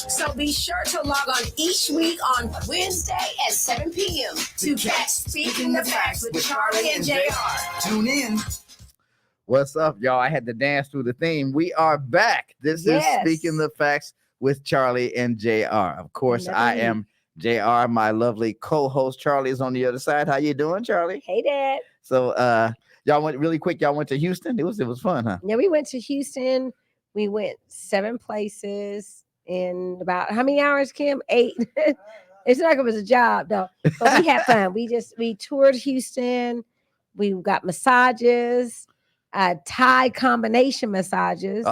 So be sure to log on each week on Wednesday at 7 p.m. to catch Speaking the Facts with Charlie and JR. Tune in. What's up, y'all? I had to dance through the theme. We are back. This is Speaking the Facts with Charlie and JR. Of course, I am JR. My lovely co-host Charlie is on the other side. How you doing, Charlie? Hey, Dad. So y'all went really quick. Y'all went to Houston. It was fun, huh? Yeah, we went to Houston. We went 7 places in about how many hours, Kim? 8. It's not like it was a job though, but we had fun. We toured Houston. We got massages, Thai combination massages.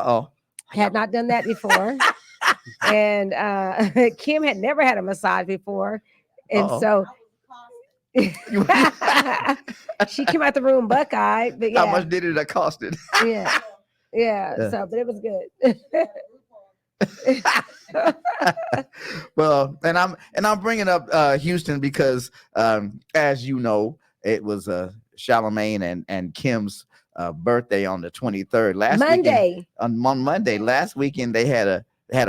Had not done that before. And Kim had never had a massage before. And so she came out the room buck-eyed. But yeah. How much did it cost it? Yeah. So, but it was good. Well, and I'm bringing up Houston because as you know, it was Charlamagne and Kim's birthday on the 23rd last Monday. On Monday last weekend they had a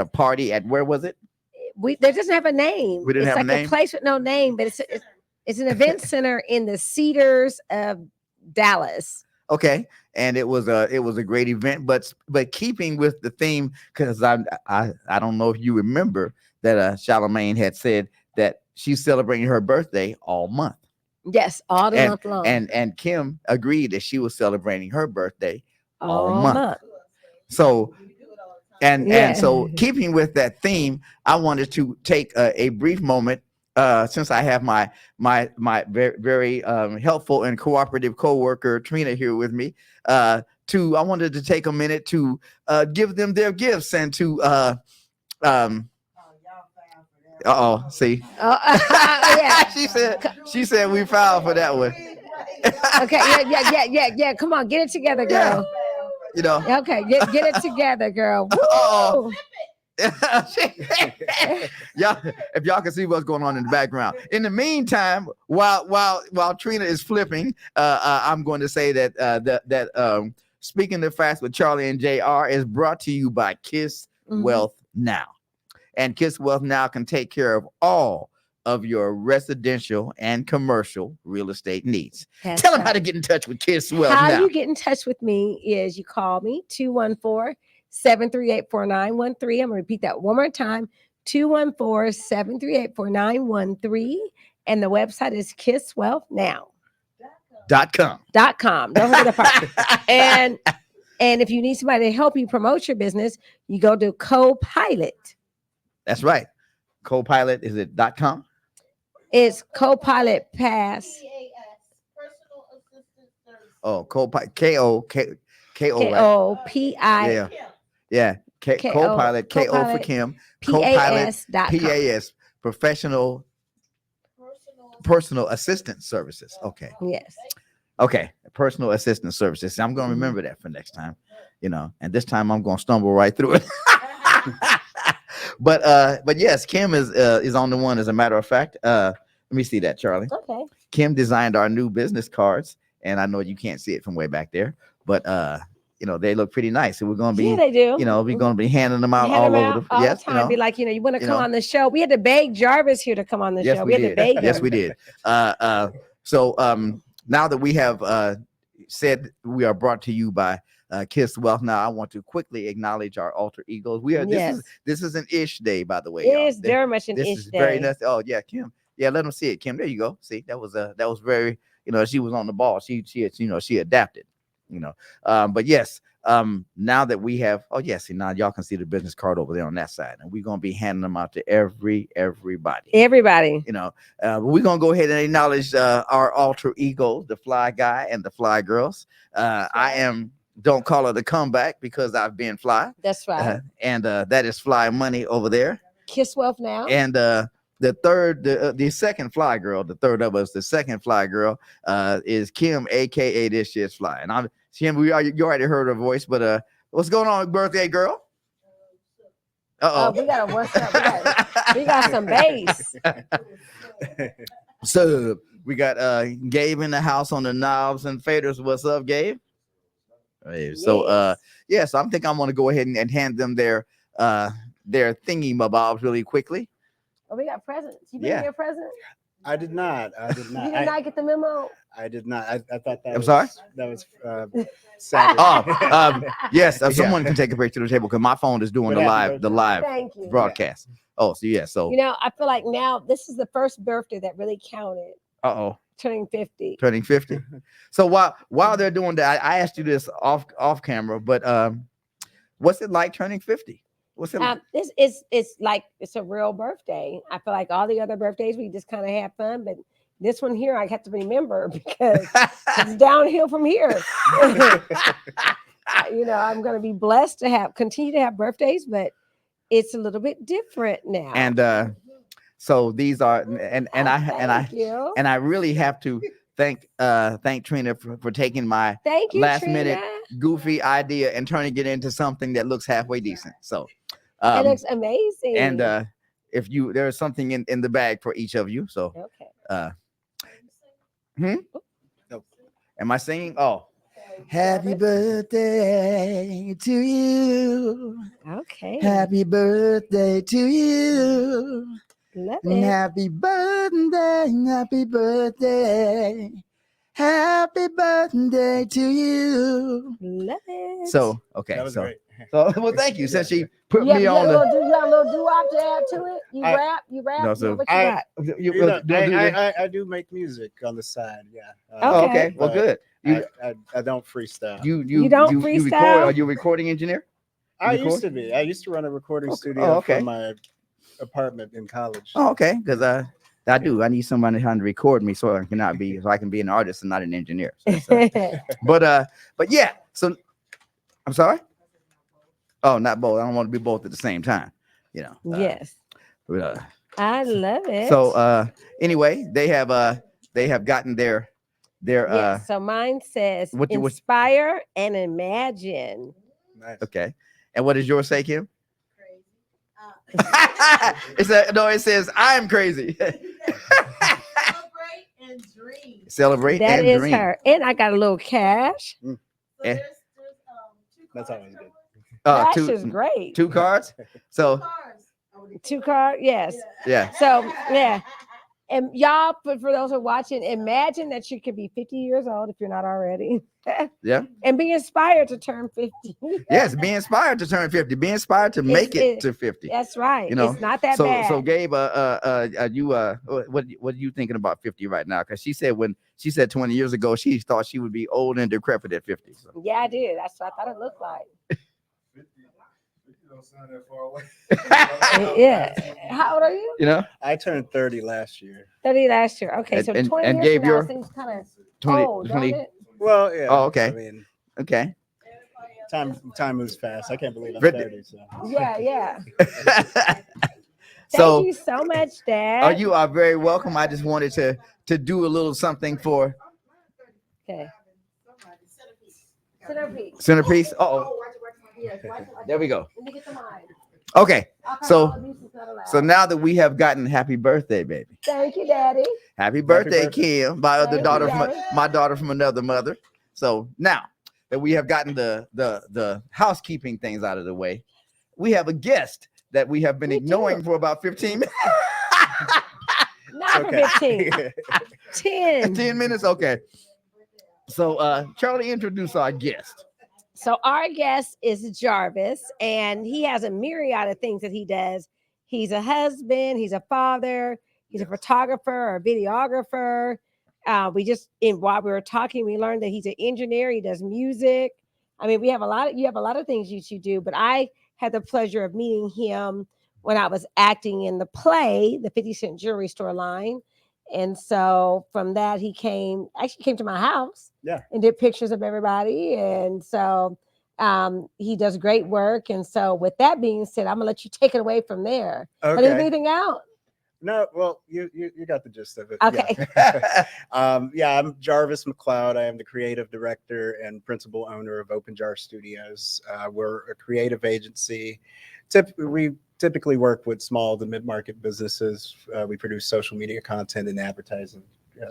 party at, where was it? There doesn't have a name. We didn't have a name. It's like a place with no name, but it's an event center in the Cedars of Dallas. Okay, and it was a great event, but keeping with the theme, because I don't know if you remember that Charlamagne had said that she's celebrating her birthday all month. Yes, all the month long. And Kim agreed that she was celebrating her birthday all month. So and so keeping with that theme, I wanted to take a brief moment. Since I have my very, very helpful and cooperative coworker Trina here with me, I wanted to take a minute to give them their gifts and to see. She said we filed for that one. Okay, yeah. Come on, get it together, girl. You know. Okay, get it together, girl. Woo! Y'all, if y'all can see what's going on in the background. In the meantime, while Trina is flipping, I'm going to say that Speaking the Facts with Charlie and JR is brought to you by Kiss Wealth Now. And Kiss Wealth Now can take care of all of your residential and commercial real estate needs. Tell them how to get in touch with Kiss Wealth Now. How you get in touch with me is you call me 214-738-4913. I'm going to repeat that one more time, 214-738-4913. And the website is kisswealthnow.com. Don't forget the part. And if you need somebody to help you promote your business, you go to Copilot. That's right. Copilot, is it .com? It's Copilot Pass. Oh, Copilot, K-O-P-I. Yeah. Copilot, K-O for Kim. Copilot, P-A-S, professional personal assistance services. Okay. Yes. Okay. Personal assistance services. I'm going to remember that for next time, and this time I'm going to stumble right through it. But yes, Kim is on the one, as a matter of fact. Let me see that, Charlie. Okay. Kim designed our new business cards, and I know you can't see it from way back there, but they look pretty nice. So we're going to be, they do. We're going to be handing them out all over the time. Be like, you want to come on the show. We had to beg Jarvis here to come on the show. We had to beg him. Yes, we did. So now that we have said we are brought to you by Kiss Wealth Now, I want to quickly acknowledge our alter egos. This is an ish day, by the way. It is very much an ish day. Very nice. Oh yeah, Kim. Yeah, let them see it, Kim. There you go. See, that was very, she was on the ball. She adapted. But yes, now that we have, now y'all can see the business card over there on that side, and we're gonna be handing them out to everybody. We're gonna go ahead and acknowledge our alter egos, the Fly Guy and the Fly Girls. I am. Don't call it a comeback because I've been fly. That's right. And that is Fly Money over there. Kiss Wealth Now. And the second fly girl, the third of us, the second fly girl is Kim, aka This Shit's Fly. And I'm Kim. You already heard her voice, but what's going on, birthday girl? We got a what's up? We got some bass. So we got Gabe in the house on the knobs and faders. What's up, Gabe? So so I think I'm gonna go ahead and hand them their their thingy mabobs really quickly. Oh, we got presents. You bring Yeah. me a present? I did not. You did not get the memo? I did not. I thought that I'm was, sorry? That was savage. Yes, Yeah. someone can take a picture of the table because my phone is doing But the happy live birthday. Thank you. broadcast. Oh, so yeah, so You know, I feel like now this is the first birthday that really counted. turning 50. 50. So while they're doing that, I asked you this off camera, but what's it like turning 50? What's it like? This it's like it's a real birthday. I feel like all the other birthdays we just kind of have fun, but this one here I have to remember because it's downhill from here. You know, I'm going to be blessed to continue to have birthdays, but it's a little bit different now. And so these are and I really have to thank Trina for taking my thank you, last Trina. minute goofy idea and turning it into something that looks halfway decent. So it looks amazing. And if there's something in the bag for each of you. So okay. Am I singing? Oh. Happy birthday to you. Okay. Happy birthday to you. Love it. Happy birthday. Happy birthday. Happy birthday to you. Love it. So, okay. That was great. So, well, thank you. Since she put you me have, on you got a little doo-wop to add to it? You rap? No, so what you got? I do make music on the side. Yeah. Okay. Well, good. I don't freestyle. You don't freestyle? Record? Are you a recording engineer? I used to be. I used to run a recording studio from my apartment in college. Oh, okay. Because I do. I need somebody to record me so I can be an artist and not an engineer. So but yeah. So I'm sorry. Oh, not both. I don't want to be both at the same time. You know. Yes. But, I love it. So anyway, they have gotten their yes, so mine says inspire and imagine. Nice. Okay. And what does yours say, Kim? It says I'm crazy. Celebrate and dream. Celebrate that and is dream. her. And I got a little cash. So Eh. there's That's always good. Cash is great. 2 cards. So cards. 2 cards, yes. yeah. So yeah. And y'all, for those who are watching, imagine that you could be 50 years old if you're not already. Yeah. And be inspired to turn 50. Yes, be inspired to turn 50. Be inspired to make it to 50. That's right. You know, it's not that bad. So Gabe, what are you thinking about 50 right now? Because she said 20 years ago she thought she would be old and decrepit at 50. So. Yeah, I did. That's what I thought it looked like. 50 don't sound that far away. Yeah. How old are you? You know, I turned 30 last year. 30 last year. Okay, so 20 and years Gabe, from now you're seems kind of 20. old, don't it? Well, yeah. Oh, okay. I mean, Okay. time moves fast. I can't believe I'm 50. 30. So. Yeah. So thank you so much, Dad. you are very welcome. I just wanted to do a little something for Okay. Centerpiece. centerpiece. Oh, Yes, there we go. Let me get the mine. Okay. All So abuse is not allowed. so now that we have gotten happy birthday, baby. Thank you, Daddy. Happy birthday, birthday. Kim, my other Thank you, daughter, Daddy. my daughter from another mother. So now that we have gotten the housekeeping things out of the way, we have a guest that we have been We ignoring do. for about 15 minutes. Not for 15. 10. 10 minutes. Okay. So Charlie, introduce our guest. So our guest is Jarvis, and he has a myriad of things that he does. He's a husband, he's a father, he's a photographer or videographer. While we were talking, we learned that he's an engineer, he does music. I mean, you have a lot of things you do, but I had the pleasure of meeting him when I was acting in the play, the 50 Cent Jewelry Store line. And so from that, he came to my house and did pictures of everybody. And so he does great work. And so with that being said, I'm gonna let you take it away from there. Okay. Anything out? No, well, you got the gist of it. Okay. Yeah. I'm Jarvis McLeod. I am the creative director and principal owner of Open Jar Studios. We're a creative agency. We typically work with small to mid-market businesses. We produce social media content and advertising.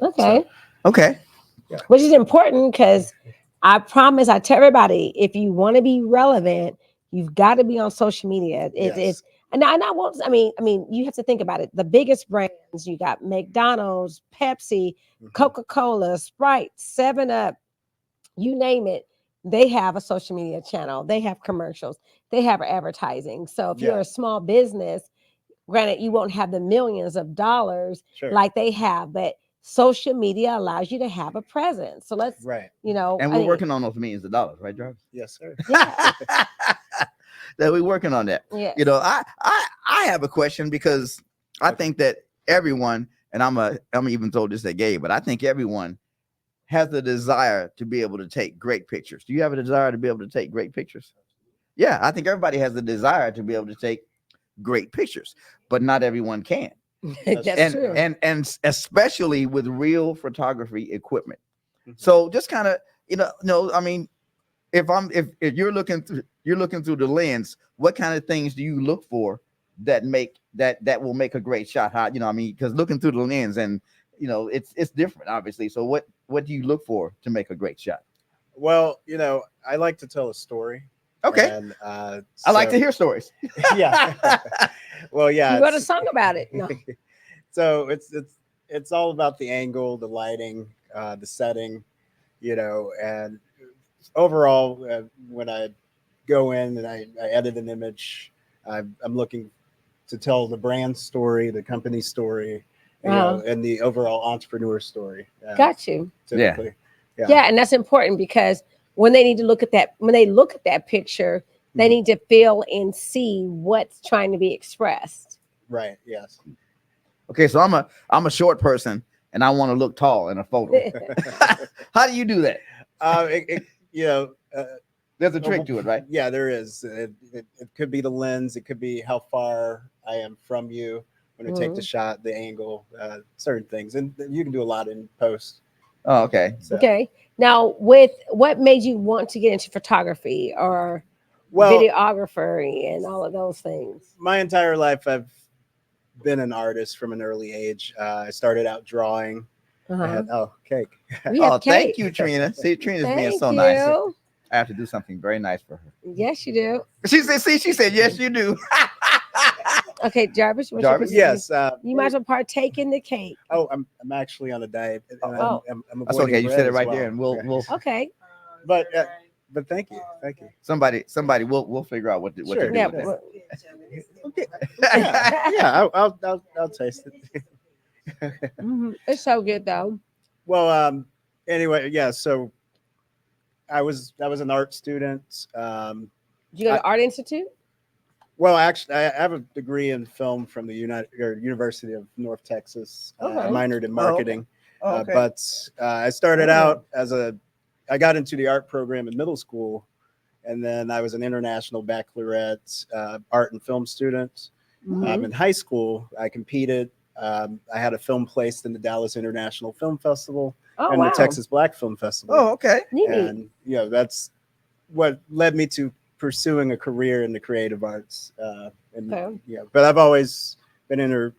Okay. Okay. Which is important because I promise, I tell everybody, if you want to be relevant, you've got to be on social media. And I won't. I mean, you have to think about it. The biggest brands you got: McDonald's, Pepsi, Mhm. Coca-Cola, Sprite, 7-Up, you name it. They have a social media channel. They have commercials. They have advertising. So if you're Yeah, a small business, granted, you won't have the millions of dollars sure. like they have, but social media allows you to have a presence. So let's, Right. And I we're mean, working on those millions of dollars, right, Jarvis? Yes, sir. yeah, That we're working on that. yes. You know, I have a question because I Okay. think that everyone, and I'm even told this at Gabe, but I think everyone has the desire to be able to take great pictures. Do you have a desire to be able to take great pictures? Yeah, I think everybody has the desire to be able to take great pictures, but not everyone can. That's That's true. And especially with real photography equipment. Mhm. So just kind of, no, I mean, if you're looking through the lens, what kind of things do you look for that will make a great shot? How, I mean, because looking through the lens and it's different, obviously. So what do you look for to make a great shot? Well, I like to tell a story. Okay, And I like to hear stories. yeah. Well, yeah. You wrote a song about it. No. So it's all about the angle, the lighting, the setting, and overall, when I go in and I edit an image, I'm looking to tell the brand story, the company story, and the overall entrepreneur story. Got you. Typically, Yeah, and that's important because when they look at that picture, they Mhm. need to feel and see what's trying to be expressed. Right. Yes. Okay, so I'm a short person and I want to look tall in a photo. How do you do that? It, There's a trick to it, right? Yeah, there is. It could be the lens. It could be how far I am from you when I take the shot, the angle, certain things, and you can do a lot in post. Oh, okay. So, Okay. Now, with what made you want to get into photography or well, videography and all of those things? my entire life I've been an artist from an early age. I started out drawing. I Uh-huh. had cake. We have Oh, cake. thank you, Trina. See, Trina's being Thank so you. nice. I have to do something very nice for her. Yes, you do. She said, yes, you do. Okay, Jarvis. What's Jarvis? your Yes. you might as well partake in the cake. Oh, I'm actually on a diet. And Oh. I'm That's avoiding okay. You bread said it as right well. there, and we'll Okay. But thank you. somebody we'll figure out what to Sure. do Yeah. with that. well, Okay. Yeah. I'll taste it. It's so good though. Well, anyway, yeah. So I was an art student. Did you go to Art Institute? Well, actually, I have a degree in film from the University of North Texas. I Okay. minored in Oh, okay. marketing, Oh, okay. but I started out I got into the art program in middle school, and then I was an international baccalaureate art and film student. Mhm. In high school, I competed. I had a film placed in the Dallas International Film Festival Oh and wow. the Texas Black Film Festival. Oh, okay. Neat. And that's what led me to pursuing a career in the creative arts. Okay. But I've always been into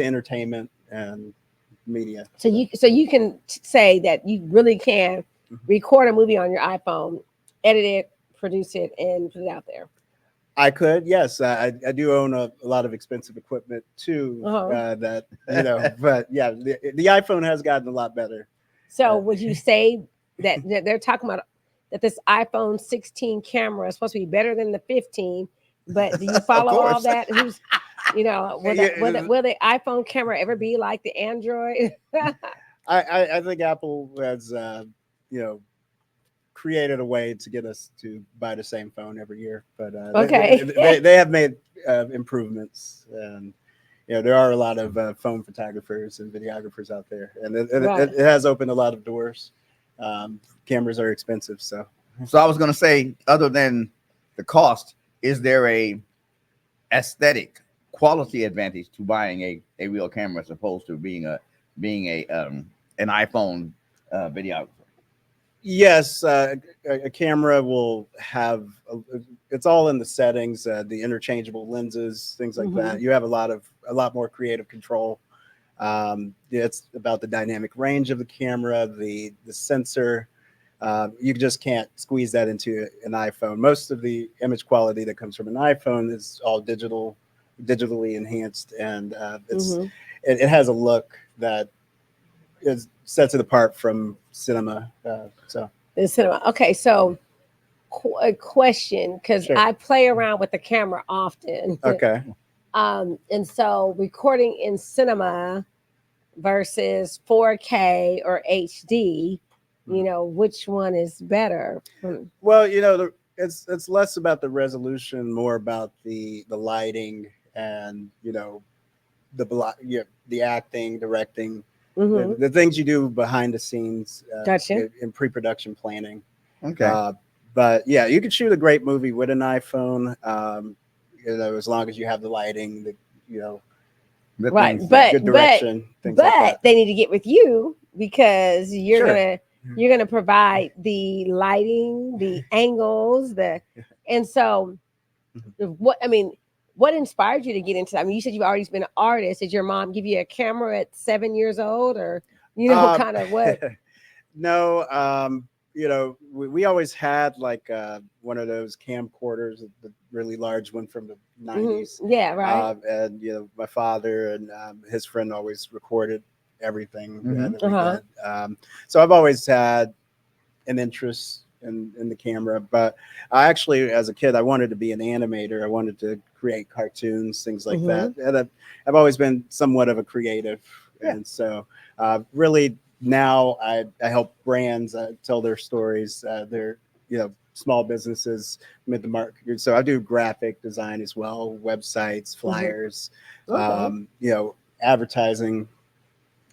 entertainment and media. So you can say that you really can record a movie on your iPhone, edit it, produce it, and put it out there. I could, yes. I do own a lot of expensive equipment too. Uh-huh. That but yeah, the iPhone has gotten a lot better. So would you say that they're talking about that this iPhone 16 camera is supposed to be better than the 15? But do you follow all course. that? Who's will the iPhone camera ever be like the Android? I think Apple has created a way to get us to buy the same phone every year, but Okay. they have made improvements, and there are a lot of phone photographers and videographers out there, and Right. it has opened a lot of doors. Cameras are expensive, so I was going to say, other than the cost, is there a aesthetic quality advantage to buying a real camera as opposed to being an iPhone videographer? yes, a camera will have it's all in the settings, the interchangeable lenses, things like that. You have a lot more creative control. It's about the dynamic range of the camera, the sensor, You just can't squeeze that into an iPhone. Most of the image quality that comes from an iPhone is all digitally enhanced, and Mhm. it has a look that sets it apart from cinema. So The cinema. Okay, so a question, because Sure. I play around with the camera often. okay. And so recording in cinema versus 4K or HD, which one is better? Well, it's less about the resolution, more about the lighting, and the acting, directing, Mhm. the things you do behind the scenes Gotcha. in pre-production planning. Okay. But yeah, you can shoot a great movie with an iPhone. As long as you have the lighting, Good Right, things. but good direction, things like that. they need to get with you because Sure. you're gonna provide the lighting, the angles, and so what inspired you to get into that? I mean, you said you've always been an artist. Did your mom give you a camera at 7 years old, or Um, kind of what? no, we always had like one of those camcorders, the really large one from the Mhm. 90s. Yeah, right. And my father and his friend always recorded everything that we Uh-huh. did. So I've always had an interest in the camera, but I actually, as a kid, I wanted to be an animator. I wanted to create cartoons, things like that. And I've always been somewhat of a creative. Yeah. And so really now I help brands tell their stories. They're, small businesses, mid to market. So I do graphic design as well, websites, flyers, Okay. advertising.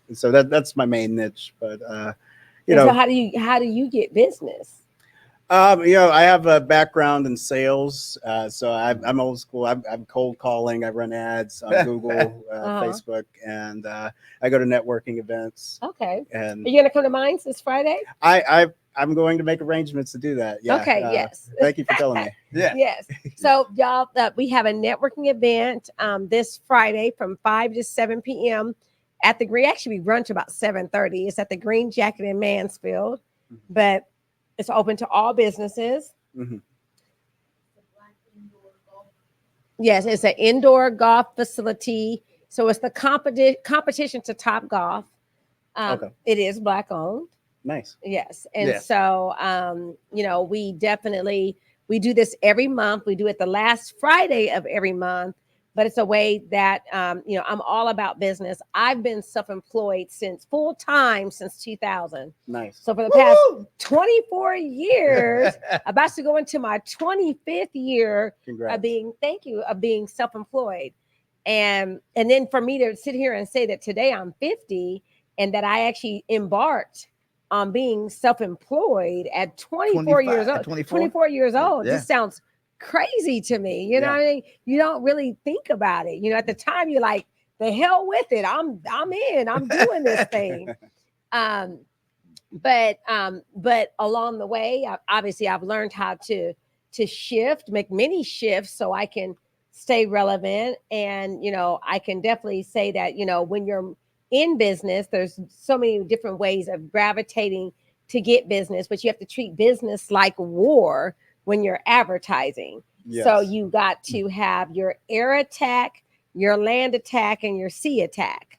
And so that's my main niche. But, you And so know, how do you get business? I have a background in sales, so I'm old school. I'm cold calling. I run ads on Google, Uh-huh. Facebook, and I go to networking events. Okay. And Are you gonna come to mine this Friday? I'm going to make arrangements to do that. Yeah. Okay. Yes. Thank you for telling me. Yeah. Yes. So y'all, we have a networking event this Friday from 5 to 7 p.m. at the Green. Actually, we run to about 7:30. It's at the Green Jacket in Mansfield, but it's open to all businesses. hmm Yes, it's an indoor golf facility. So it's the competition to Top Golf. Okay. It is Black owned. Nice. Yes. And Yes. so, we do this every month. We do it the last Friday of every month, but it's a way that, I'm all about business. I've been self-employed full time since 2000. Nice. So for the past 24 years, about to go into my 25th year Congrats. of being self-employed. And then for me to sit here and say that today I'm 50 and that I actually embarked on being self-employed at 24 years old. 24 years old. Yeah. Just sounds crazy to me. You know Yeah. what I mean? You don't really think about it. At the time you're like, the hell with it. I'm in. I'm doing this thing. But along the way, obviously I've learned how to make many shifts so I can stay relevant. And I can definitely say that when you're in business, there's so many different ways of gravitating to get business, but you have to treat business like war when you're advertising. Yes. So you got to have your air attack, your land attack, and your sea attack.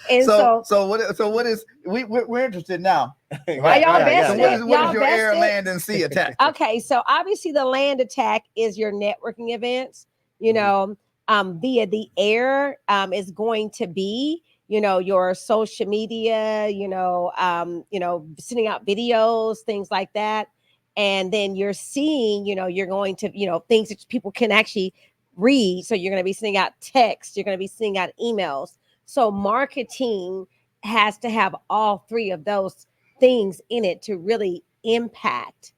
And so what is we're interested now? Right, y'all yeah, So vested? what is Y'all your air, vested? land, and sea attack? Okay, so obviously the land attack is your networking events. Via the air is going to be your social media. Sending out videos, things like that, and then you're seeing. You're going to things that people can actually read. So you're going to be sending out text. You're going to be sending out emails. So marketing has to have all three of those things in it to really impact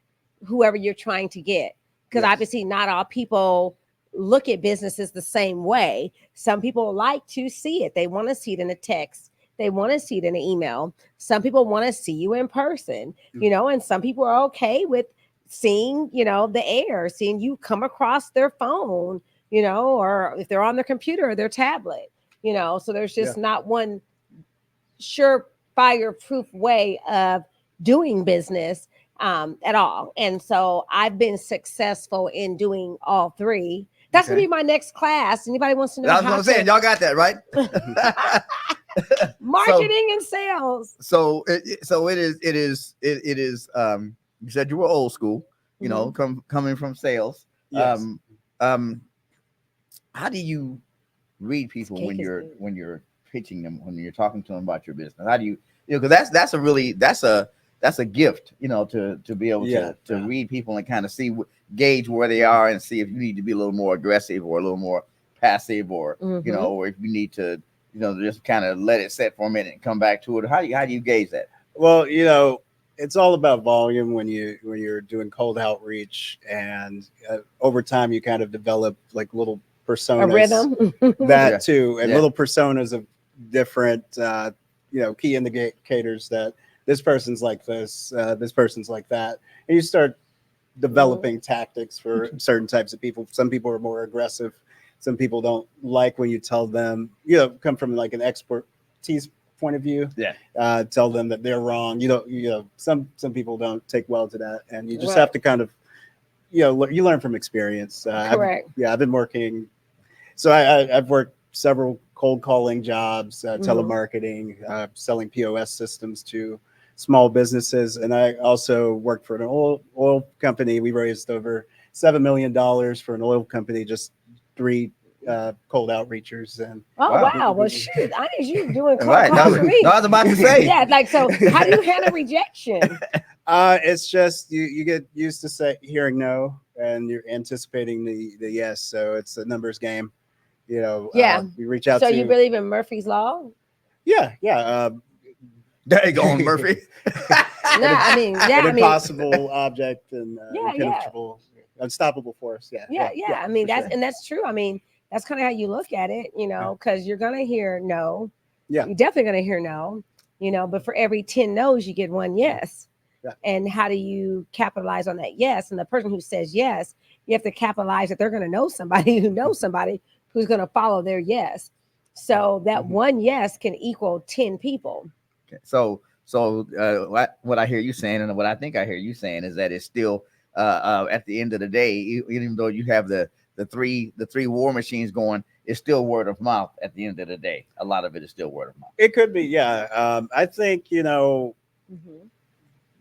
whoever you're trying to get. Because Yes. obviously not all people look at businesses the same way. Some people like to see it. They want to see it in a text. They want to see it in an email. Some people want to see you in person, and some people are okay with seeing, the air, seeing you come across their phone, or if they're on their computer or their tablet, so there's just not one surefire proof way of doing business at all. And so I've been successful in doing all three. That's Okay. gonna be my next class. Anybody wants to know That's what how I'm saying. to Y'all got that right. marketing and sales. So it is. You said you were old school. You know, coming from sales. Yes. How do you read people cake when is you're good. pitching them, when you're talking to them about your business? How do you know, because that's a gift, you know, to be able to read people and kind of gauge where they are and see if you need to be a little more aggressive or a little more passive, or you know, or if you need to, you know, just kind of let it set for a minute and come back to it. How do you gauge that? Well, you know, it's all about volume when you're doing cold outreach, and over time you kind of develop like little personas, A rhythm. that Yeah. too, and Yeah. little personas of different you know, key indicators that this person's like this person's like that, and you start developing tactics for certain types of people. Some people are more aggressive. Some people don't like when you tell them, you know, come from like an expertise point of view. Yeah. Tell them that they're wrong. You know, some people don't take well to that, and you just Right. have to kind of, you know, you learn from experience. Correct. I've been working. So I've worked several cold calling jobs, telemarketing, selling POS systems to small businesses, and I also worked for an oil company. We raised over $7 million for an oil company, just 3 cold outreachers. And Oh Wow. wow. Well shoot, I need you doing cold Right. calls for me. I was about to say. Yeah, like so how do you handle rejection? it's just you get used to hearing no, and you're anticipating the yes. So it's a numbers game. You know, Yeah. we reach out So to you believe in Murphy's Law? yeah. There you go, Murphy. An impossible object and Yeah, impenetrable, unstoppable force. Yeah. I mean, for sure. that's true. I mean, that's kind of how you look at it, you know, because you're gonna hear no. Yeah. You're definitely gonna hear no, you know, but for every 10 no's, you get one yes. Yeah. And how do you capitalize on that yes? And the person who says yes, you have to capitalize that they're gonna know somebody who knows somebody who's gonna follow their yes. So that one yes can equal 10 people. Okay. So what I hear you saying, and what I think I hear you saying, is that it's still at the end of the day, even though you have the three war machines going, it's still word of mouth. At the end of the day, a lot of it is still word of mouth. It could be, yeah. I think, you know,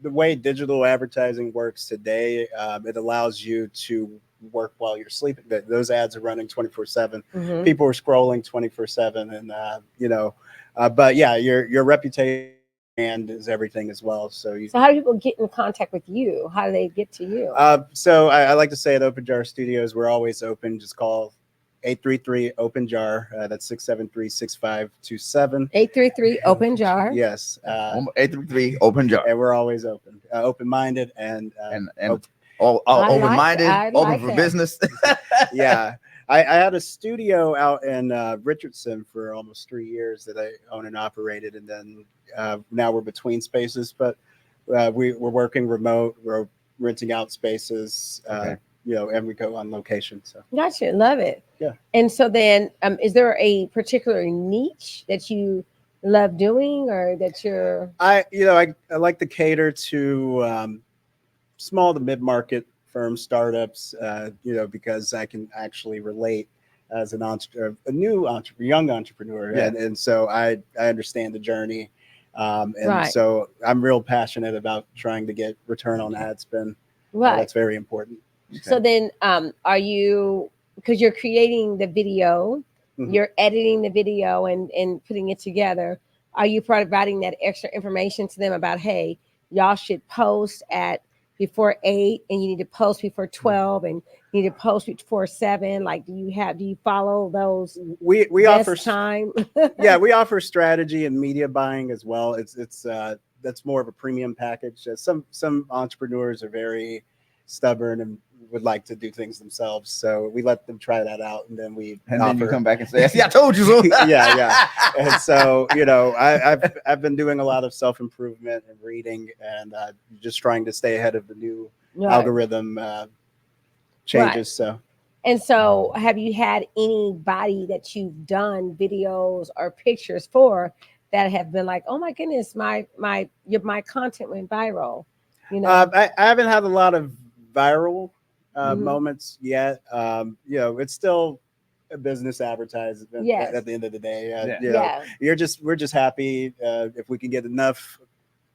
the way digital advertising works today, it allows you to work while you're sleeping. Those ads are running 24/7. People are scrolling 24/7, and you know, but yeah, your reputation and is everything as well. So how do people get in contact with you? How do they get to you? So I like to say at Open Jar Studios, we're always open. Just call 833 Open Jar. That's 673-6527. 833 Open Jar. Yes. 833 Open Jar. And we're always open, open-minded, and open-minded, open for business. Yeah. I had a studio out in Richardson for almost 3 years that I owned and operated, and then now we're between spaces, but we're working remote. We're renting out spaces, you know, and we go on location. So gotcha, love it. Yeah. And so then, is there a particular niche that you love doing, or that you're? I like to cater to small to mid-market firms, startups, you know, because I can actually relate as an young entrepreneur, and so I understand the journey, and so I'm real passionate about trying to get return on ad spend. That's very important. So then, are you, because you're creating the video, you're editing the video and putting it together, are you providing that extra information to them about, hey, y'all should post at before 8, and you need to post before 12, and you need to post before 7? Like, do you follow those? We offer time. Yeah, we offer strategy and media buying as well. It's that's more of a premium package. Some entrepreneurs are very stubborn and would like to do things themselves, so we let them try that out, and then then you come back and say, "See, I told you so." yeah. And so, you know, I've been doing a lot of self-improvement and reading, and just trying to stay ahead of the new algorithm changes. So, and so, have you had anybody that you've done videos or pictures for that have been like, oh my goodness, my content went viral, you know? I haven't had a lot of viral Mhm. moments yet. It's still a business advertisement Yes. at the end of the day. Yeah. Yeah. We're just happy if we can get enough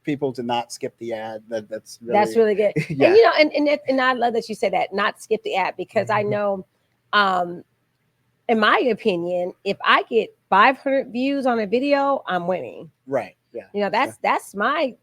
people to not skip the ad. That's Really good. yeah. And you know, and I love that you said that, not skip the ad, because I know, in my opinion, if I get 500 views on a video, I'm winning. Right. Yeah. You know, that's my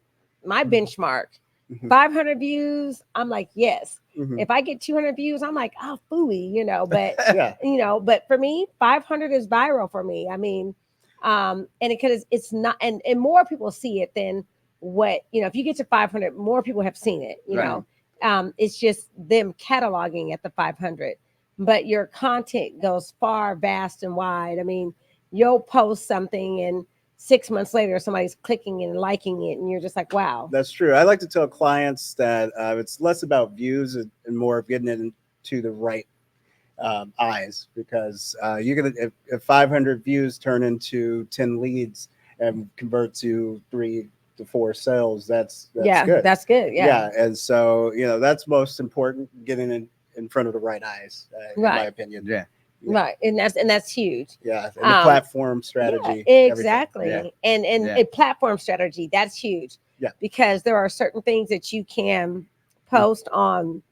benchmark. Mhm. 500 views, I'm like, yes. Mhm. If I get 200 views, I'm like, oh, phooey, you know. But Yeah. you know, but for me, 500 is viral for me. I mean, and because it's not, and more people see it than what, you know. If you get to 500, more people have seen it. You Right. know, it's just them cataloging at the 500. But your content goes far, vast, and wide. I mean, you'll post something and 6 months later somebody's clicking and liking it, and you're just like, wow. That's true. I like to tell clients that it's less about views and more of getting it into the right eyes, because you're gonna, if 500 views turn into 10 leads and convert to 3 to 4 sales, that's Yeah, good. that's good. Yeah. And so that's most important, getting in front of the right eyes, in my Right. opinion. Yeah. Right. And that's huge. Yeah, and the platform strategy. Yeah, everything. exactly. Yeah. And Yeah. a platform strategy, that's huge. Yeah. Because there are certain things that you can post on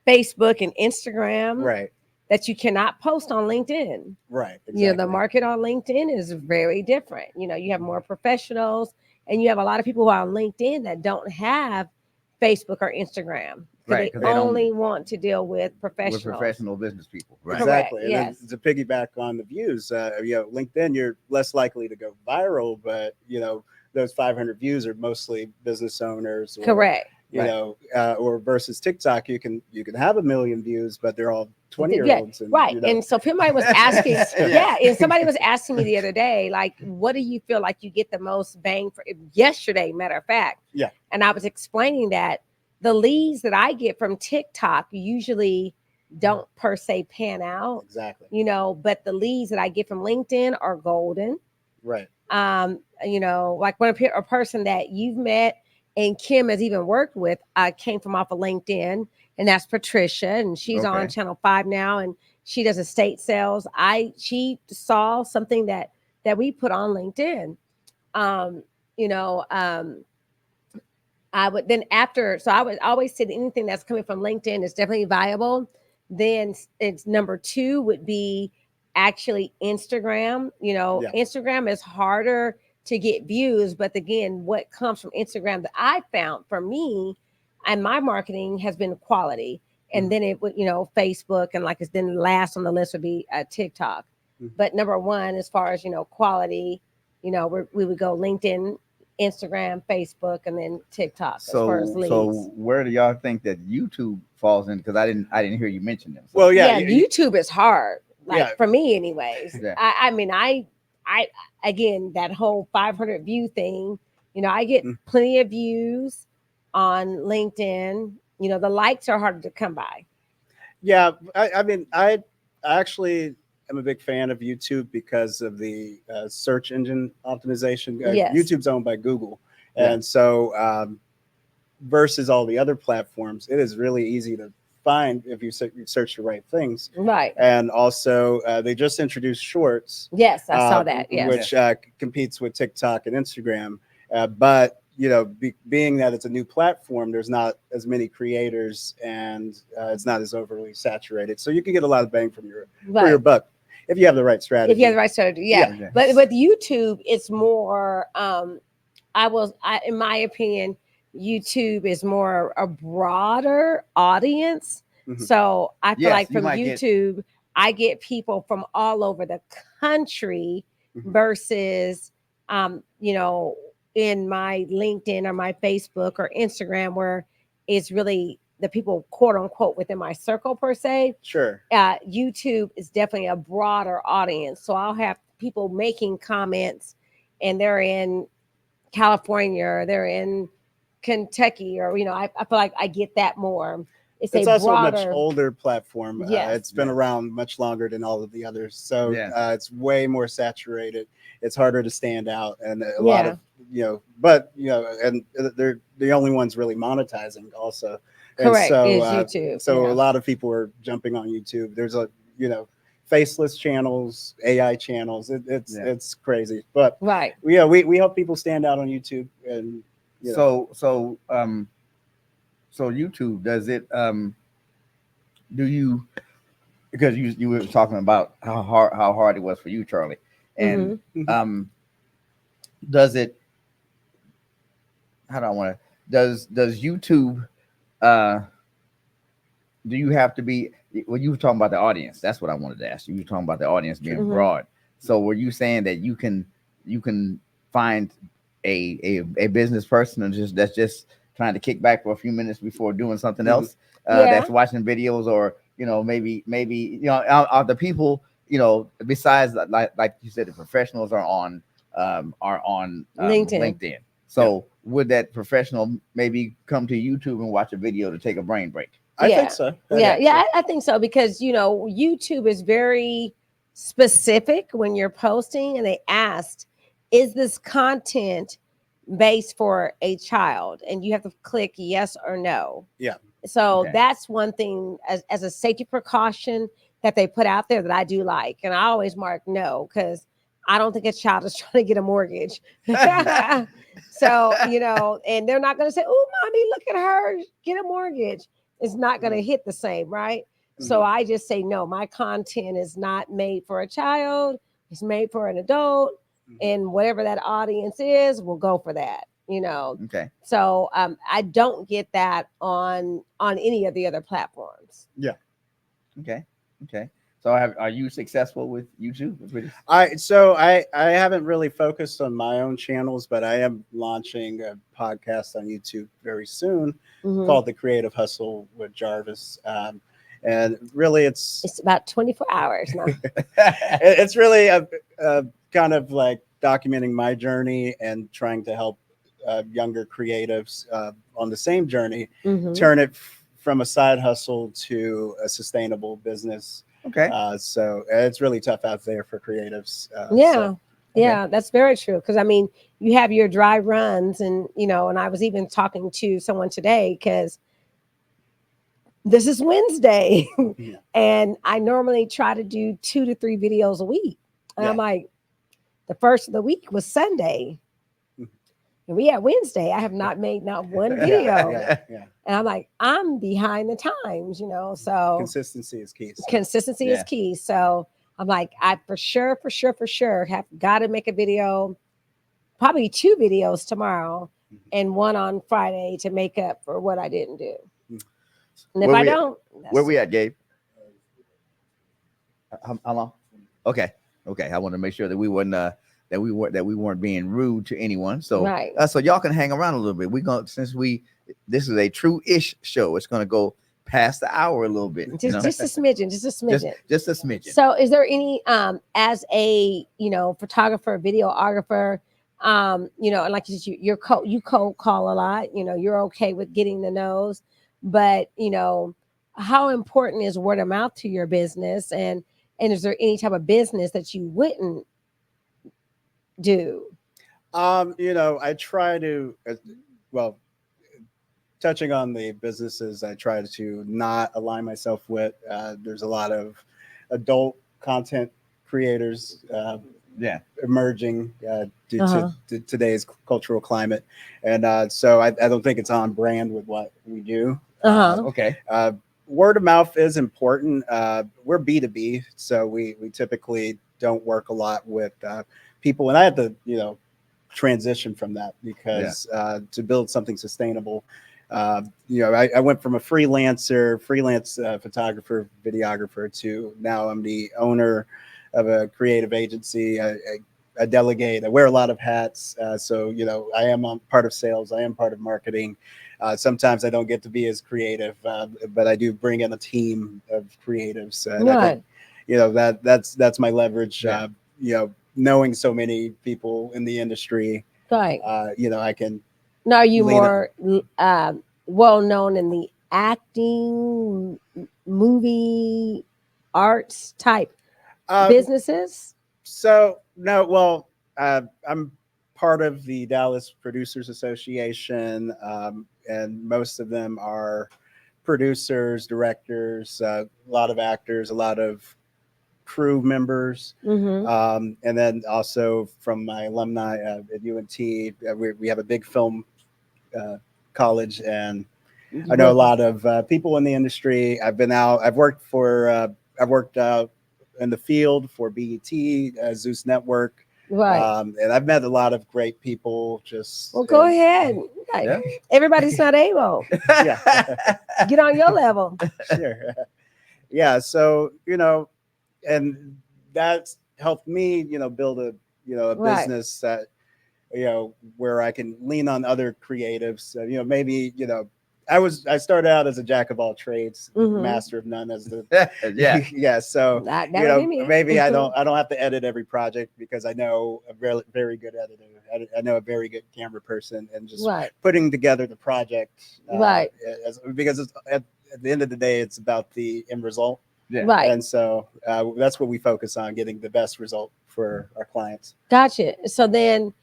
Facebook and Instagram Right. that you cannot post on LinkedIn. Right. Exactly. You know, the market on LinkedIn is very different. You know, you have more professionals, and you have a lot of people who are on LinkedIn that don't have Facebook or Instagram. Right, They 'cause they don't- only want to deal with With professionals. professional business people. Right. Correct. Exactly. And Yes. then to piggyback on the views, LinkedIn, you're less likely to go viral, but those 500 views are mostly business owners. Correct. Or versus TikTok, you can have 1 million views, but they're all 20-year-olds. And, Right. And so somebody was asking, Yeah. and somebody was asking me the other day, like, what do you feel like you get the most bang for? Yesterday, matter of fact. Yeah. And I was explaining that the leads that I get from TikTok usually don't per se pan out, Exactly. but the leads that I get from LinkedIn are golden. Right. Like when a person that you've met and Kim has even worked with, came from off of LinkedIn, and that's Patricia, and she's on Okay. Channel 5 now, and she does estate sales. She saw something that we put on LinkedIn. I would then I would always say that anything that's coming from LinkedIn is definitely viable. Then it's number 2 would be actually Instagram. Yeah. Instagram is harder to get views, but again, what comes from Instagram that I found for me and my marketing has been quality. And then it would, Facebook, and then last on the list would be TikTok. But number 1, as far as, quality, we would go LinkedIn, Instagram, Facebook, and then TikTok as far as leads. So where do y'all think that YouTube falls in? Because I didn't hear you mention them. So. Well, YouTube is hard. Yeah. For me, anyways. Yeah. I mean, I again, that whole 500 view thing. I get plenty of views on LinkedIn. The likes are harder to come by. Yeah, I mean, I actually am a big fan of YouTube because of the search engine optimization. Yes. YouTube's owned by Google, Yeah. and so versus all the other platforms, it is really easy to find if you search the right things. Right. And also, they just introduced Shorts. Yes, I saw that. Yes. Which competes with TikTok and Instagram, but being that it's a new platform, there's not as many creators, and it's not as overly saturated. So you can get a lot of bang from for your buck if you have the right strategy. If you have the right strategy, yeah. Yeah. But with YouTube, it's more. In my opinion, YouTube is more a broader audience. Mhm. So I feel Yes, like you from might YouTube, I get people from all over the country Mhm. versus, in my LinkedIn or my Facebook or Instagram, where it's really the people, quote unquote, within my circle per se. Sure. YouTube is definitely a broader audience. So I'll have people making comments, and they're in California, or they're in Kentucky, or I feel like I get that more. it's It's a also a much broader. older platform. Yes. It's been around much longer than all of the others, so Yeah. it's way more saturated. It's harder to stand out, and a lot of but and they're the only ones really monetizing also. And Correct, so, is YouTube. so Yeah. a lot of people are jumping on YouTube. There's faceless channels, AI channels. It's crazy, but Right. we help people stand out on YouTube, and So YouTube, does it do you, because you were talking about how hard it was for you, Charlie, and does it, how do I want to, does YouTube do you have to be, well, you were talking about the audience, that's what I wanted to ask you. You were talking about the audience being broad. So were you saying that you can find a business person and that's just trying to kick back for a few minutes before doing something else, that's watching videos, or maybe are the people, besides like you said, the professionals are on LinkedIn. So would that professional maybe come to YouTube and watch a video to take a brain break? I think so. I think so, because YouTube is very specific when you're posting, and they asked, is this content based for a child? And you have to click yes or no. Yeah. So that's one thing as a safety precaution that they put out there that I do like. And I always mark no, because I don't think a child is trying to get a mortgage. So, and they're not going to say, oh, mommy, look at her, get a mortgage. It's not going to hit the same, right? So I just say, no, my content is not made for a child. It's made for an adult. And whatever that audience is, we'll go for that, Okay. So I don't get that on any of the other platforms. Yeah. Okay. So are you successful with YouTube? I haven't really focused on my own channels, but I am launching a podcast on YouTube very soon called The Creative Hustle with Jarvis. And really it's about 24 hours now. It's really a kind of like documenting my journey and trying to help younger creatives on the same journey turn it from a side hustle to a sustainable business. Okay. So it's really tough out there for creatives. That's very true. Because I mean, you have your dry runs, and and I was even talking to someone today, because this is Wednesday, and I normally try to do 2 to 3 videos a week. And I'm like, the first of the week was Sunday, and we had Wednesday. I have not made not one video. And I'm like, I'm behind the times, so consistency is key. Consistency is key. So I'm like, I for sure have got to make a video, probably 2 videos tomorrow and 1 on Friday to make up for what I didn't do. And if I don't, where we at, Gabe? How long? Okay. I want to make sure that we weren't being rude to anyone. So so y'all can hang around a little bit. We're going, this is a true-ish show. It's going to go past the hour a little bit. Just a smidgen. Just a smidgen. So is there any as a photographer, videographer, and like you cold call a lot, you're okay with getting the no's, but how important is word of mouth to your business, and is there any type of business that you wouldn't do? I try to touching on the businesses I try to not align myself with. There's a lot of adult content creators emerging due to today's cultural climate, and so I don't think it's on brand with what we do. Word of mouth is important. We're B2B, so we typically don't work a lot with people, and I had to transition from that because to build something sustainable, I went from a freelance photographer, videographer, to now I'm the owner of a creative agency. I delegate. I wear a lot of hats. So I am on part of sales. I am part of marketing. Sometimes I don't get to be as creative, but I do bring in a team of creatives. I think, that's my leverage. Knowing so many people in the industry, I can. Now, are you more well known in the acting, movie, arts type Uh, businesses? So no, well, I'm part of the Dallas Producers Association, and most of them are producers, directors, a lot of actors, a lot of crew members, Mm-hmm. and then also from my alumni at UNT, we have a big film uh, college, and I know a lot of people in the industry. I've been out. I've worked out in the field for BET, Zeus Network, Right. and I've met a lot of great people. Just Well, go ahead. Like, Yeah. everybody's not able. Yeah, Get on your level. sure. Yeah, so and that's helped me, build a Right. business that where I can lean on other creatives. Maybe I started out as a jack of all trades, Mhm. master of none, as the Yeah. yeah. So That would be me. maybe I don't have to edit every project because I know a very very good editor. I know a very good camera person, and just Right. putting together the project. Right. Because at the end of the day, it's about the end result. Yeah. Right. And so that's what we focus on, getting the best result for our clients. Gotcha. So then,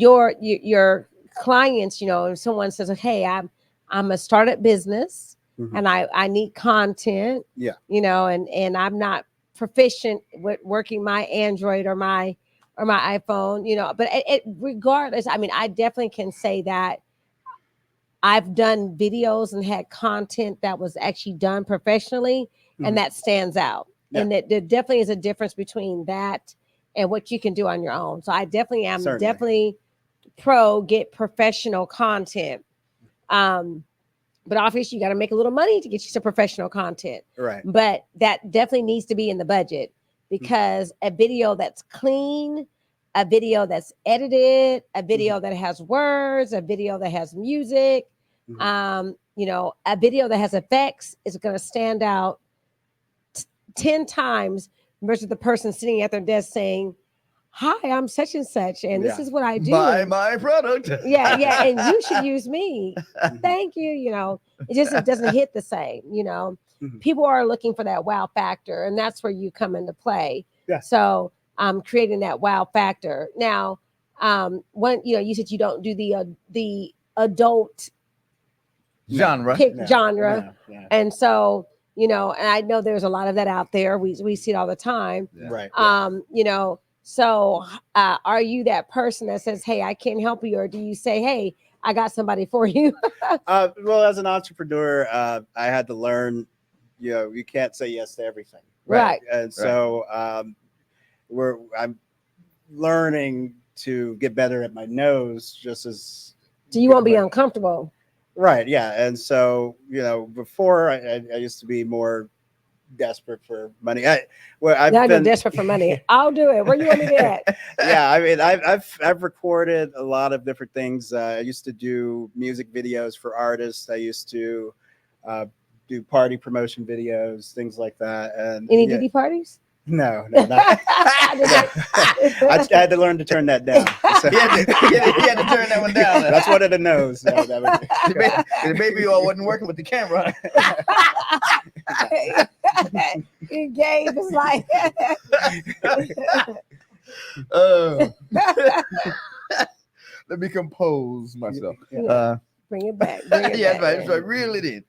your clients, if someone says, "Hey, I'm a startup business, Mhm. and I need content," Yeah. and I'm not proficient with working my Android or my iPhone, but regardless, I mean, I definitely can say that I've done videos and had content that was actually done professionally, Mhm. and that stands out. Yeah. And that there definitely is a difference between that and what you can do on your own. So I definitely am Certainly. definitely pro get professional content. But obviously you got to make a little money to get you some professional content. Right. But that definitely needs to be in the budget, because a video that's clean, a video that's edited, a video that has words, a video that has music, Mhm. a video that has effects is going to stand out 10 times versus the person sitting at their desk saying, "Hi, I'm such and such, and this Yeah. is what I do." Buy and- my product. yeah, and you should use me. Mhm. Thank you. It doesn't hit the same. Mhm. People are looking for that wow factor, and that's where you come into play. Yeah. So creating that wow factor. Now, when you said you don't do the adult Genre. genre, No. and so and I know there's a lot of that out there. We see it all the time. Yeah. Right. Yeah. So are you that person that says, "Hey, I can't help you," or do you say, "Hey, I got somebody for you"? Well, as an entrepreneur, I had to learn, you can't say yes to everything. Right. And so I'm learning to get better at my nose, just as So you won't be good- uncomfortable. Right. Yeah. And so, before I used to be more desperate for money. I've Now been I'm desperate for money. I'll do it. Where you want me to at? Yeah, I mean, I've recorded a lot of different things. I used to do music videos for artists. I used to do party promotion videos, things like that. And Any yeah, DD parties? no, not. I had to learn to turn that down. So, He had to turn that one down. that's one of the no's. That Maybe you all wasn't working with the camera. You gave is like Let me compose myself. Yeah. bring it back. Bring it Yeah, back. right. So I really did.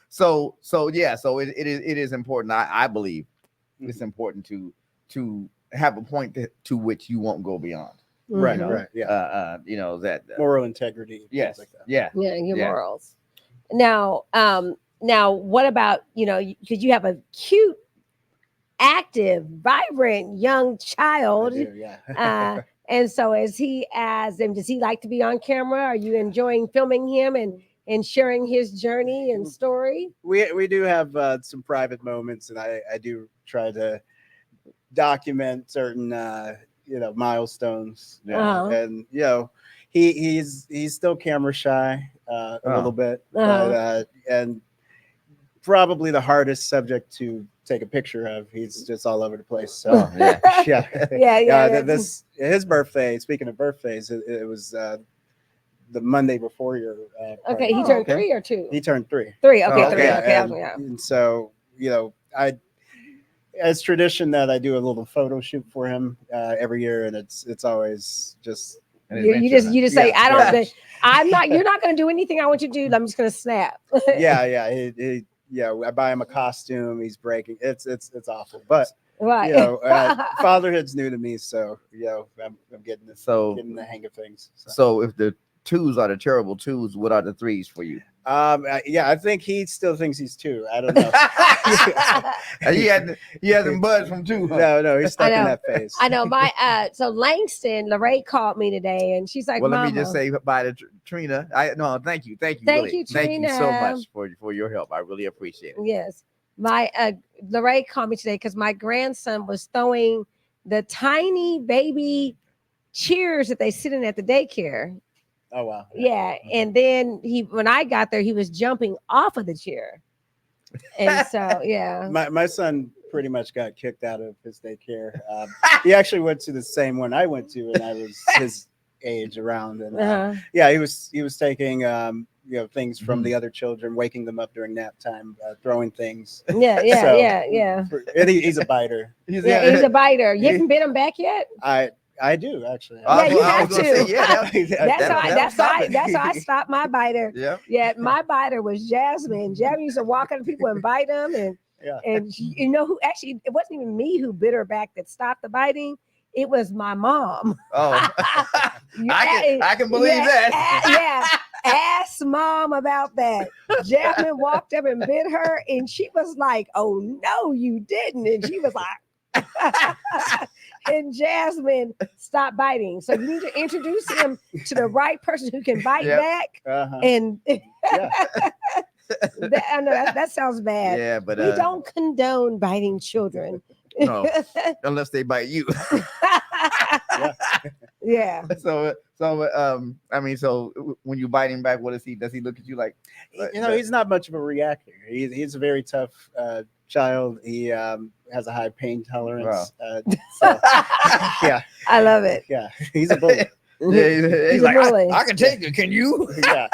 So it is important. I believe it's important to have a point to which you won't go beyond. Right, Mhm. right, yeah. That Moral integrity. yes, Things like that. yeah. Yeah, your Yeah. morals. Now, what about because you have a cute, active, vibrant young I child, do, yeah. and so does he like to be on camera? Are you enjoying filming him and sharing his journey and story? we do have some private moments, and I do try to document certain milestones. Uh-huh. And he's still camera shy a little bit, but and probably the hardest subject to take a picture of. He's just all over the place. So Oh, yeah. yeah. Yeah. His birthday. Speaking of birthdays, it was the Monday before your. Okay, he party. turned okay. 3 or 2? He turned 3. 3. Okay, Oh, 3. okay. Okay, and, yeah. and so it's tradition that I do a little photo shoot for him every year, and it's always just You just say, Yeah, I don't. very. I'm not. You're not going to do anything I want you to do. I'm just going to snap. Yeah. I buy him a costume. He's breaking. It's awful, but Right. fatherhood's new to me, so I'm getting getting the hang of things. So if the 2s are the terrible 2s, what are the 3s for you? I think he still thinks he's 2. I don't know. He hasn't budged from 2. Huh? No, he's stuck in that phase. I know so Langston, Lorraine called me today and she's like, Well, Mama, let me just say bye to Trina. Thank you. Thank really. you, Thank you so Trina. much for your help. I really appreciate it. Yes. My Lorraine called me today because my grandson was throwing the tiny baby cheers that they sit in at the daycare. Oh wow. Yeah. And then when I got there, he was jumping off of the chair. And so yeah. My son pretty much got kicked out of his daycare. He actually went to the same one I went to, and I was his age around. And he was taking things from the other children, waking them up during nap time, throwing things. Yeah. And he's a biter. He's a biter. You haven't bit him back yet? I do actually. Yeah, you have to. That's how I stopped my biter. Yeah. My biter was Jasmine. Jasmine used to walk up to people and bite them, and you know who actually? It wasn't even me who bit her back that stopped the biting. It was my mom. Oh, I can believe that. Ask Mom about that. Jasmine walked up and bit her, and she was like, "Oh no, you didn't," and she was like. And Jasmine stopped biting. So you need to introduce him to the right person who can bite back. And I know that sounds bad. Yeah, but we don't condone biting children. No, unless they bite you. Yeah. So when you bite him back, what does he look at you like? He's not much of a reactor. He's a very tough child. He has a high pain tolerance. Wow. I love it. Yeah, he's a bully. He's like, I can take it. Can you? Yeah.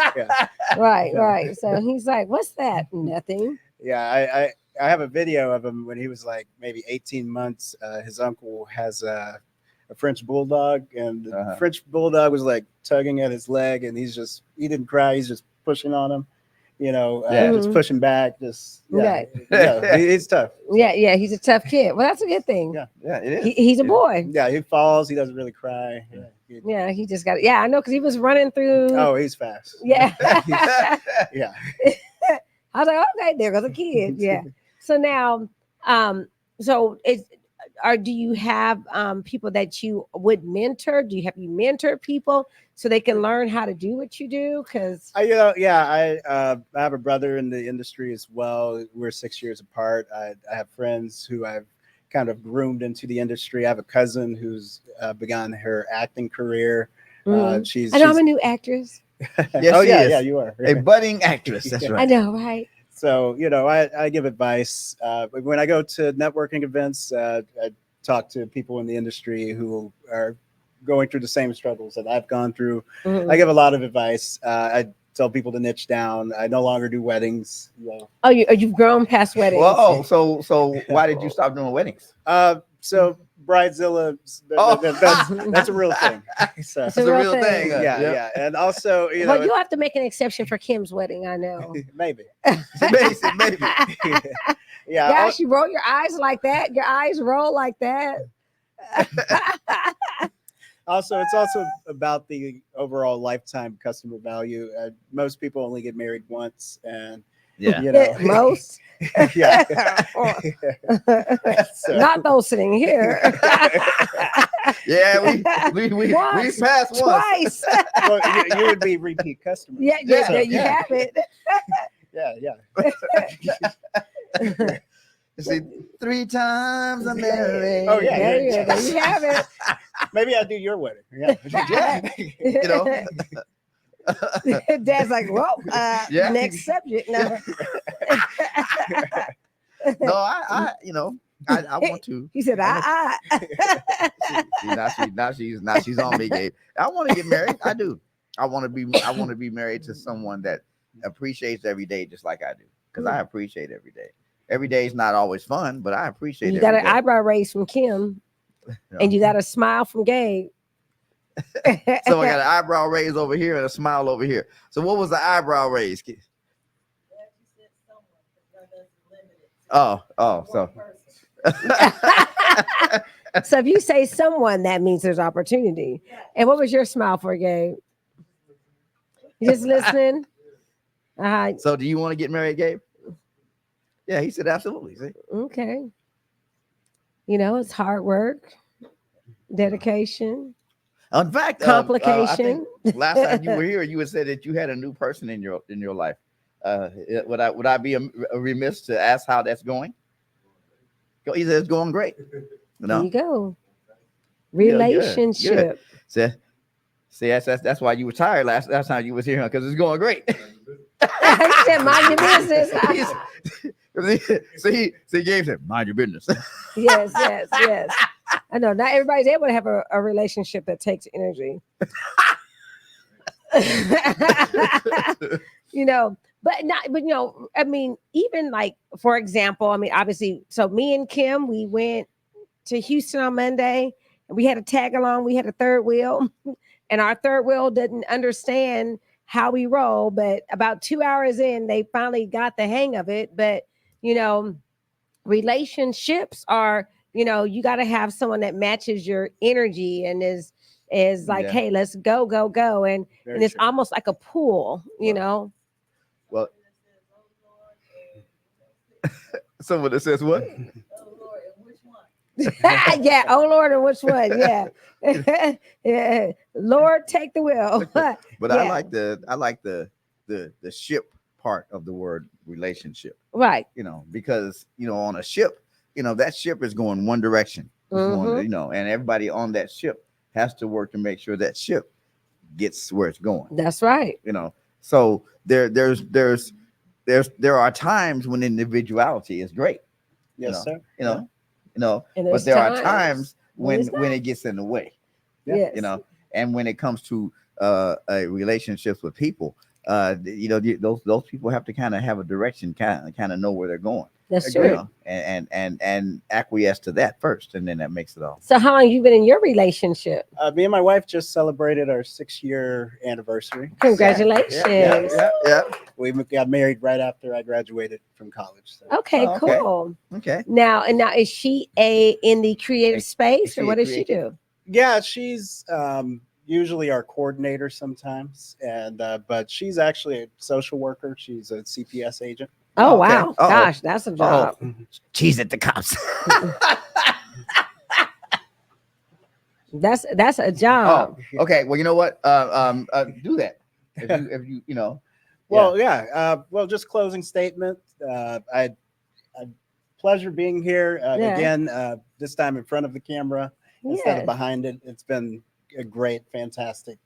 Right. So he's like, what's that? Nothing. Yeah, I have a video of him when he was like maybe 18 months. His uncle has a French bulldog, and the French bulldog was like tugging at his leg, and he didn't cry. He's just pushing on him, just pushing back. He's tough. Yeah, he's a tough kid. Well, that's a good thing. Yeah, it is. He's a boy. Yeah, he falls. He doesn't really cry. Yeah, he just got it. Yeah, I know, because he was running through. Oh, he's fast. Yeah. Yeah. I was like, okay, there goes a kid. Yeah. So now, do you have people that you would mentor? Have you mentored people so they can learn how to do what you do? Because I have a brother in the industry as well. We're 6 years apart. I have friends who I've kind of groomed into the industry. I have a cousin who's begun her acting career. I'm a new actress. Yeah, you are a budding actress. That's right. I know, right? So, I give advice. When I go to networking events, I talk to people in the industry who are going through the same struggles that I've gone through. I give a lot of advice. I tell people to niche down. I no longer do weddings. Oh, you've grown past weddings. Well, so why did you stop doing weddings? So Bridezilla, that's a real thing. So it's a real thing. Yeah. And also, well, you'll have to make an exception for Kim's wedding. I know. Maybe. Maybe. Yeah. Gosh, you roll your eyes like that. Your eyes roll like that. Also, it's also about the overall lifetime customer value. Most people only get married once, and most. Yeah. Not those sitting here. Yeah, we passed twice. Well, you would be repeat customers. Yeah, you have it. Yeah. You see, 3 times I'm married. Oh yeah, there you have it. Maybe I'll do your wedding. Yeah. Dad's like, well, next subject. No. No, I want to. He said, See, now she's on me, Gabe. I want to get married. I do. I want to be married to someone that appreciates every day just like I do, because I appreciate every day. Every day is not always fun, but I appreciate You every got an day. eyebrow raise from Kim, and you got a smile from Gabe. So I got an eyebrow raise over here and a smile over here. So what was the eyebrow raise? Oh, so. So if you say someone, that means there's opportunity. And what was your smile for, Gabe? You just listening? So do you want to get married, Gabe? Yeah, he said absolutely. See? Okay. You know, it's hard work, dedication, In fact, complication. I think last time you were here, you had said that you had a new person in your life. Would I be remiss to ask how that's going? He said it's going great. There you go. Good, Relationship. Good. See, that's why you were tired last time you was here, because it's going great. He said, mind your business. See, Gabe said, mind your business. Yes. I know not everybody's able to have a relationship that takes energy. You know, but you know, I mean, even like, for example, I mean, obviously, so me and Kim, we went to Houston on Monday, and we had a tag along, we had a third wheel, and our third wheel didn't understand how we roll, but about 2 hours in, they finally got the hang of it. But, you know, relationships are, you know, you got to have someone that matches your energy and is like, hey, let's go. And it's almost like a pool, you know? Well, someone that says what? Yeah. Oh Lord, and which one? Yeah. Yeah. Lord, take the wheel. But yeah. I like the ship part of the word relationship. Right. You know, because, you know, on a ship, you know, that ship is going one direction. Going, you know, and everybody on that ship has to work to make sure that ship gets where it's going. That's right. You know, so there are times when individuality is great. Yes, sir. You know, And but there are times when it gets in the way. Yes. You know, and when it comes to relationships with people, you know, those people have to kind of have a direction, kind of know where they're going. That's true. You know, and acquiesce to that first, and then that makes it all. So how long you been in your relationship? Me and my wife just celebrated our 6-year anniversary. Congratulations. Yeah. We got married right after I graduated from college. So. Okay, cool. Okay. Now is she in the creative space, or what does she do? Yeah, she's usually our coordinator sometimes, and but she's actually a social worker. She's a CPS agent. Oh, wow. Uh-oh. Gosh, that's a job. Cheese at the cops. That's a job. Oh, okay. Well, you know what? Do that. If you you know. Well, well, just closing statement. I pleasure being here again. This time in front of the camera instead of behind it. It's been a great, fantastic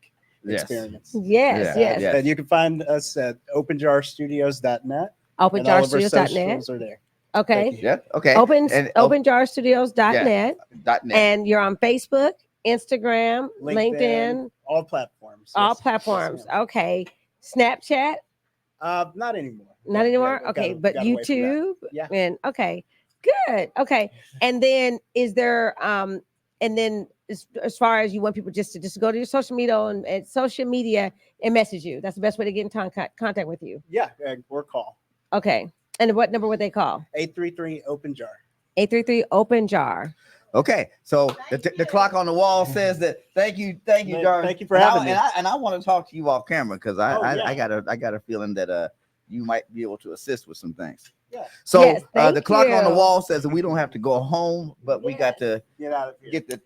experience. Yes. And you can find us at openjarstudios.net. Openjarstudios.net. Are there. Okay. Yeah. Okay. Openjarstudios.net. .net. And you're on Facebook, Instagram, LinkedIn, all platforms. all platforms. Okay. Snapchat? Not anymore. Not anymore. Yeah, okay, got but away from YouTube. Yeah. And okay, good. Okay, and then is there and then as far as you want people just to go to your social media and social media and message you. That's the best way to get in contact with you. Yeah, or call. Okay, and what number would they call? 833 Open Jar. 833 Open Jar. Okay, so the clock on the wall says that. Thank you, Jarvis. Thank you for having me. And I want to talk to you off camera because I got a feeling that you might be able to assist with some things. Yeah. So Yes, the clock on the wall says that we don't have to go home, but we got to get out of here. Get the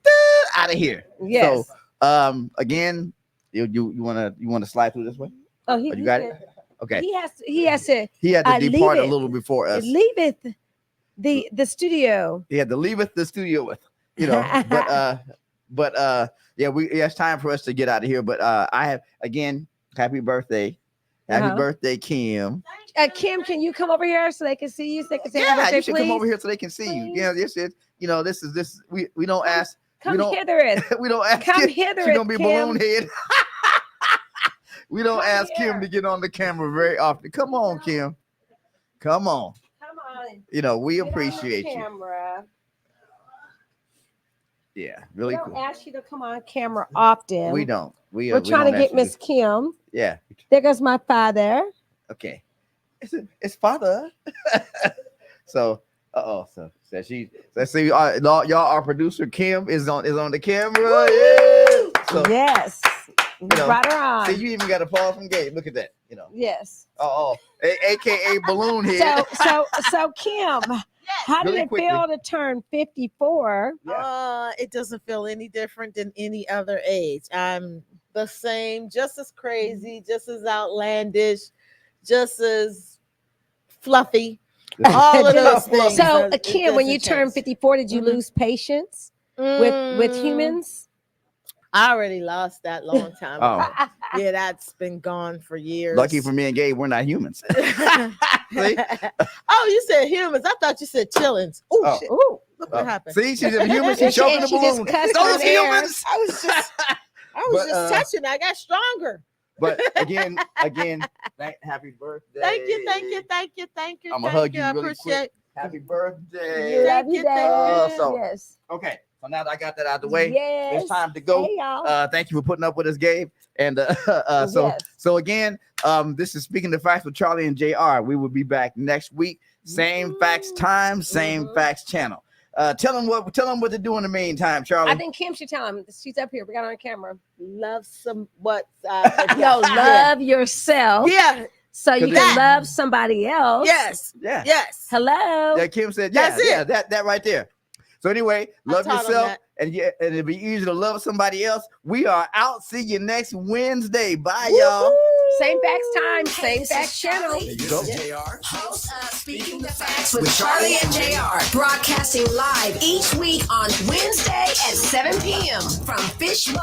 out of here. Yes. So again, you wanna slide through this way? Oh, you got it. Okay. He has to. He had to depart a little before us. Leaveth the studio. He had to leaveth the studio with, you know. but yeah, it's time for us to get out of here. But I have again, happy birthday. Happy birthday, Kim. Kim, can you come over here so they can see you? So they can say yeah, birthday, you should please? come over here so they can see you. Yeah, this is, you know, this we don't ask. Come hither. We don't ask. Come hither. She's gonna be Kim. balloon head. We don't Come ask here. Kim to get on the camera very often. Come on, Kim. Come on. Come on. You know, we Get on the appreciate you. camera. Yeah, We really don't cool. ask you to come on camera often. We don't. We We're trying to don't get ask you Miss Kim. Yeah. There goes my father. Okay. It's father. So, so she. Let's see. Y'all, our producer Kim is on the camera. Yeah. So, Yes. We know, brought her on. see, you even got applause from Gabe. Look at that. You know. Yes. AKA balloon head. So Kim, how did Really it quickly. feel to turn 54? It doesn't feel any different than any other age. I'm the same, just as crazy, just as outlandish, just as fluffy. All of those things. So It Kim, when you doesn't turned change. 54, did you lose patience with humans? I already lost that long time ago. Oh, Yeah, that's been gone for years. lucky for me and Gabe, we're not humans. See? Oh, you said humans. I thought you said chillins. Ooh, Oh. shit. Ooh. Look what happened. See, she's a human. She's choking the She just balloon. cussed Those on air. humans. I was just touching. I got stronger. But again, happy birthday. Thank you. I'ma Thank hug you I really appreciate. quick. Happy birthday. Love you, Dad. so- Yes. Okay, so now that I got that out of the way, Yes. it's time to go. Hey, y'all. Thank you for putting up with us, Gabe. And Yes. so again, this is Speaking the Facts with Charlie and JR. We will be back next week. Same facts time, same facts channel. Tell them what to do in the meantime, Charlie. I think Kim should tell him. She's up here. We got her on camera. Love some what? No, love yourself Yeah. so you Cause can that- love somebody else. Yes. yeah. Yes. Hello. Yeah, Kim said, yeah, That's it. yeah, that right there. So anyway, love taught 'em yourself, that. and it'll be easy to love somebody else. We are out. See you next Wednesday. Bye, y'all. Same facts time, Hey, same this facts is channel. Charlie. There you go. JR. Host of Speaking the Facts with Charlie and JR. Broadcasting live each week on Wednesday at 7 p.m. from Fishbowl